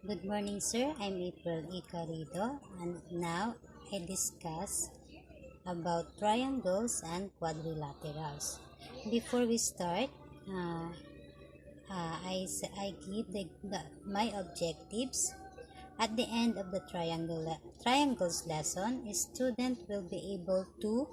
Good morning, sir. I'm April E. Carrido, and now I discuss about triangles and quadrilaterals. Before we start, uh, I give my objectives. At the end of the triangles lesson, a student will be able to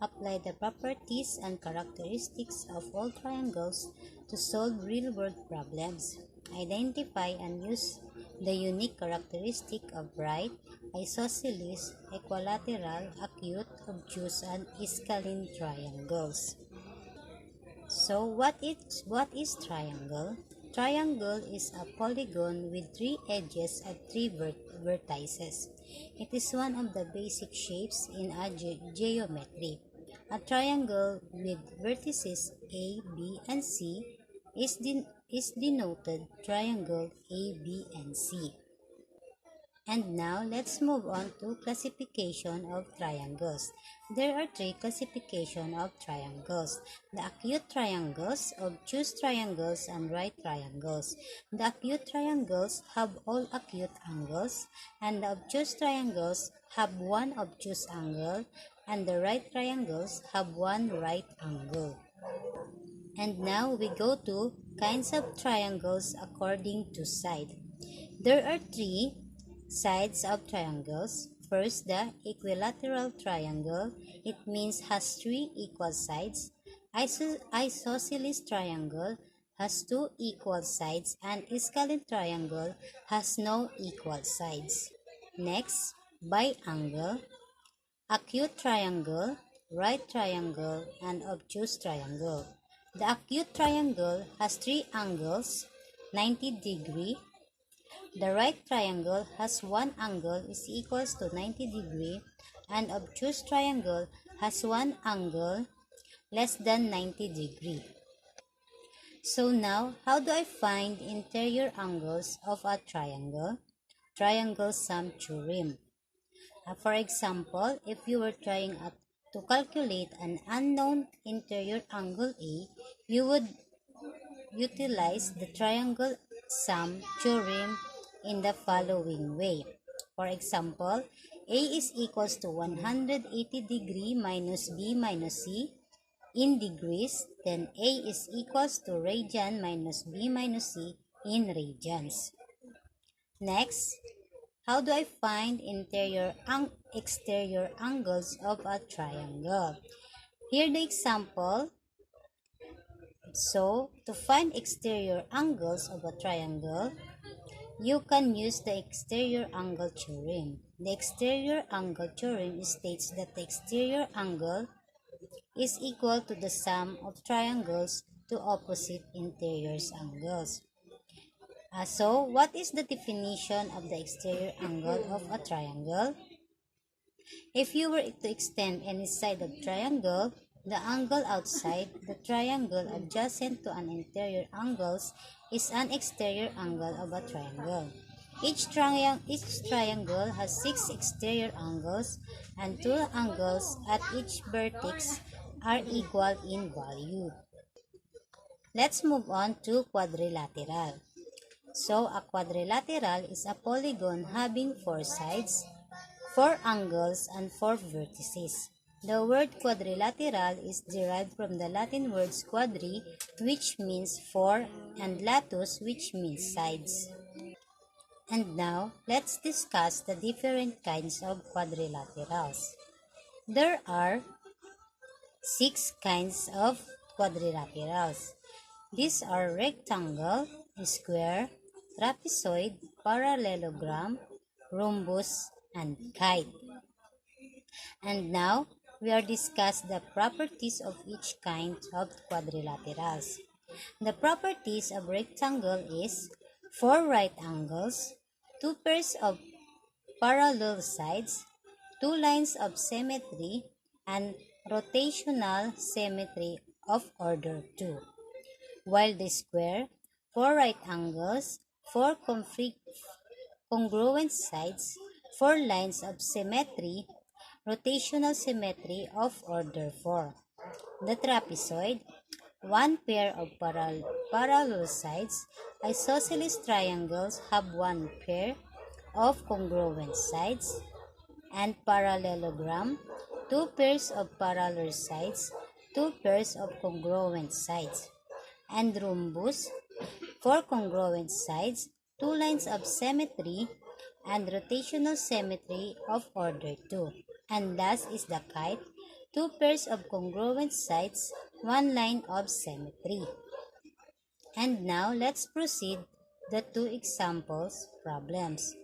apply the properties and characteristics of all triangles to solve real-world problems. Identify and use the unique characteristic of right, isosceles, equilateral, acute, obtuse, and scalene triangles. So what is triangle? Triangle is a polygon with three edges and three vertices. It is one of the basic shapes in a geometry. A triangle with vertices A, B, and C is denoted triangle A, B, and C. And now let's move on to classification of triangles. There are three classifications of triangles: the acute triangles, obtuse triangles, and right triangles. The acute triangles have all acute angles, and the obtuse triangles have one obtuse angle, and the right triangles have one right angle. And now we go to kinds of triangles according to side. There are three sides of triangles. First, the equilateral triangle. It means has three equal sides. Isosceles triangle has two equal sides, and scalene triangle has no equal sides. Next, biangle, acute triangle, right triangle, and obtuse triangle. The acute triangle has three angles, 90 degree. The right triangle has one angle is equals to 90 degree, and obtuse triangle has one angle less than 90 degree. So now, how do I find interior angles of a triangle? Triangle sum theorem. For example, if you were trying to calculate an unknown interior angle A, you would utilize the triangle sum theorem in the following way. For example, A is equals to 180 degree minus B minus C in degrees, then A is equals to radian minus B minus C in radians. Next, how do I find interior and exterior angles of a triangle? Here the example. So, to find exterior angles of a triangle, you can use the exterior angle theorem. The exterior angle theorem states that the exterior angle is equal to the sum of triangles to opposite interior angles. So, what is the definition of the exterior angle of a triangle? If you were to extend any side of triangle, the angle outside the triangle adjacent to an interior angle is an exterior angle of a triangle. Each triangle has 6 exterior angles, and 2 angles at each vertex are equal in value. Let's move on to quadrilateral. So, a quadrilateral is a polygon having 4 sides, 4 angles, and 4 vertices. The word quadrilateral is derived from the Latin words quadri, which means 4, and latus, which means sides. And now, let's discuss the different kinds of quadrilaterals. There are 6 kinds of quadrilaterals. These are rectangle, square, trapezoid, parallelogram, rhombus, and kite. And now, we are discuss the properties of each kind of quadrilaterals. The properties of rectangle is 4 right angles, 2 pairs of parallel sides, 2 lines of symmetry, and rotational symmetry of order 2. While the square, 4 right angles, 4 congruent sides, 4 lines of symmetry, rotational symmetry of order 4. The trapezoid, 1 pair of parallel sides, isosceles triangles have one pair of congruent sides, and parallelogram, two pairs of parallel sides, two pairs of congruent sides, and rhombus, four congruent sides, two lines of symmetry, and rotational symmetry of order 2. And last is the kite, two pairs of congruent sides, one line of symmetry. And now let's proceed the two examples problems.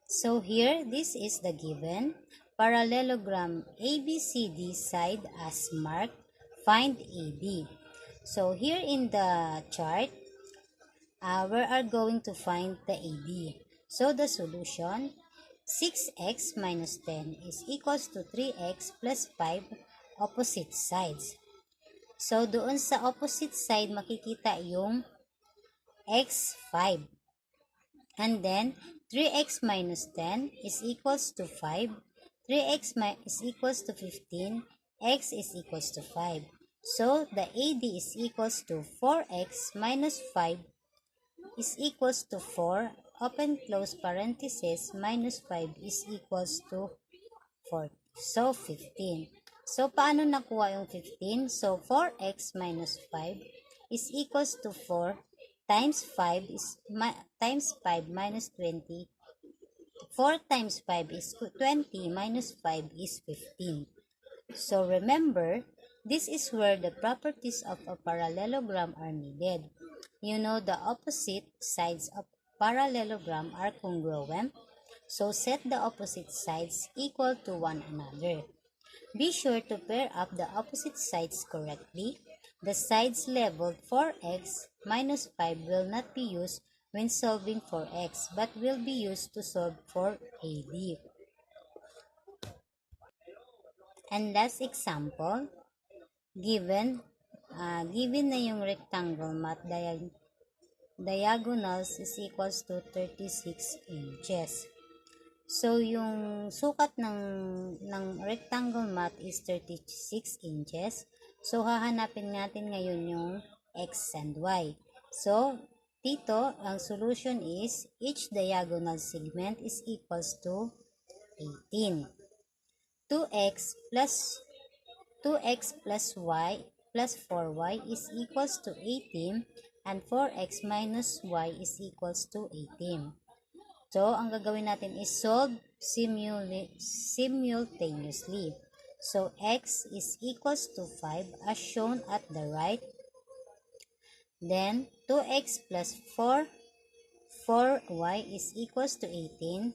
So here, this is the given parallelogram ABCD side as marked, find AB. So here in the chart, we are going to find the AB. So the solution, 6x minus 10 is equals to 3x plus 5 opposite sides. So doon sa opposite side, makikita yung x5. And then, 3x minus 10 is equals to 5. 3x is equals to 15. X is equals to 5. So, the AD is equals to 4x minus 5 is equals to 4. Open close parenthesis, minus 5 is equals to 4. So, 15. So, paano nakuha yung 15? So, 4x minus 5 is equals to 4 times 5 is times 5 minus 20. 4 times 5 is 20 minus 5 is 15. So remember, this is where the properties of a parallelogram are needed. You know the opposite sides of parallelogram are congruent, so set the opposite sides equal to one another. Be sure to pair up the opposite sides correctly. The sides labeled 4x minus 5 will not be used when solving for x, but will be used to solve for AB. And last example, given na yung rectangle mat diagonals is equals to 36 inches. So, yung sukat ng rectangle mat is 36 inches. So, hahanapin natin ngayon yung x and y. So, dito, ang solution is each diagonal segment is equals to 18. 2x plus y plus 4y is equals to 18 and 4x minus y is equals to 18. So, ang gagawin natin is solve simultaneously. So, x is equals to 5 as shown at the right. Then, 2x plus 4y is equals to 18.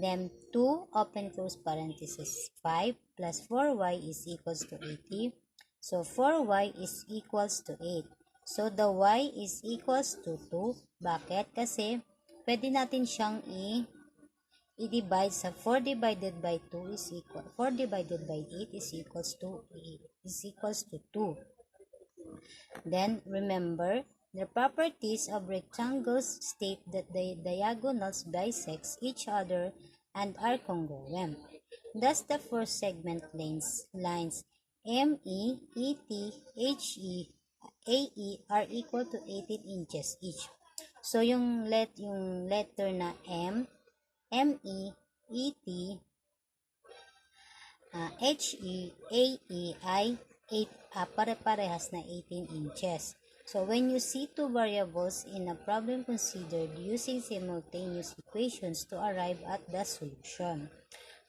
Then, 2, open close parenthesis, 5 plus 4y is equals to 80. So, 4y is equals to 8. So, the y is equals to 2. Bakit? Kasi, pwede natin siyang i-divide sa 4 divided by 2 is equal, 4 divided by 8 is equals to 2. Then, remember, the properties of rectangles state that the diagonals bisect each other and are congruent. Thus, the first segment lines ME, ET, HE, AE are equal to 18 inches each. So, yung letter na M, ME, ET, HE, AE ay pare-parehas na 18 inches. So, when you see two variables in a problem considered using simultaneous equations to arrive at the solution.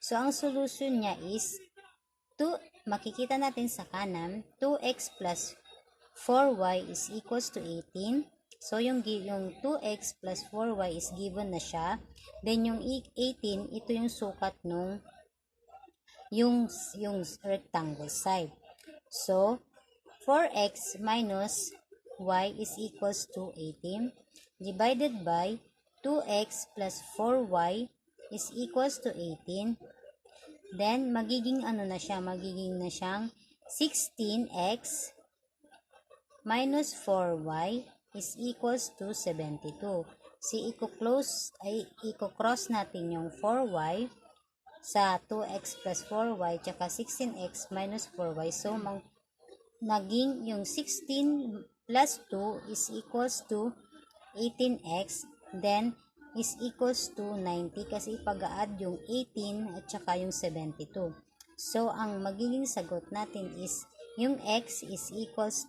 So, ang solution niya is makikita natin sa kanan, 2x plus 4y is equals to 18. So, yung 2x plus 4y is given na siya. Then, yung 18, ito yung sukat nung yung rectangle side. So, 4x minus y is equals to 18 divided by 2x plus 4y is equals to 18. Then, magiging magiging na siyang 16x minus 4y is equals to 72. I-cross natin yung 4y sa 2x plus 4y tsaka 16x minus 4y. So, naging yung 16 plus 2 is equals to 18x, then is equals to 90 kasi ipag-add yung 18 at saka yung 72. So, ang magiging sagot natin is yung x is equals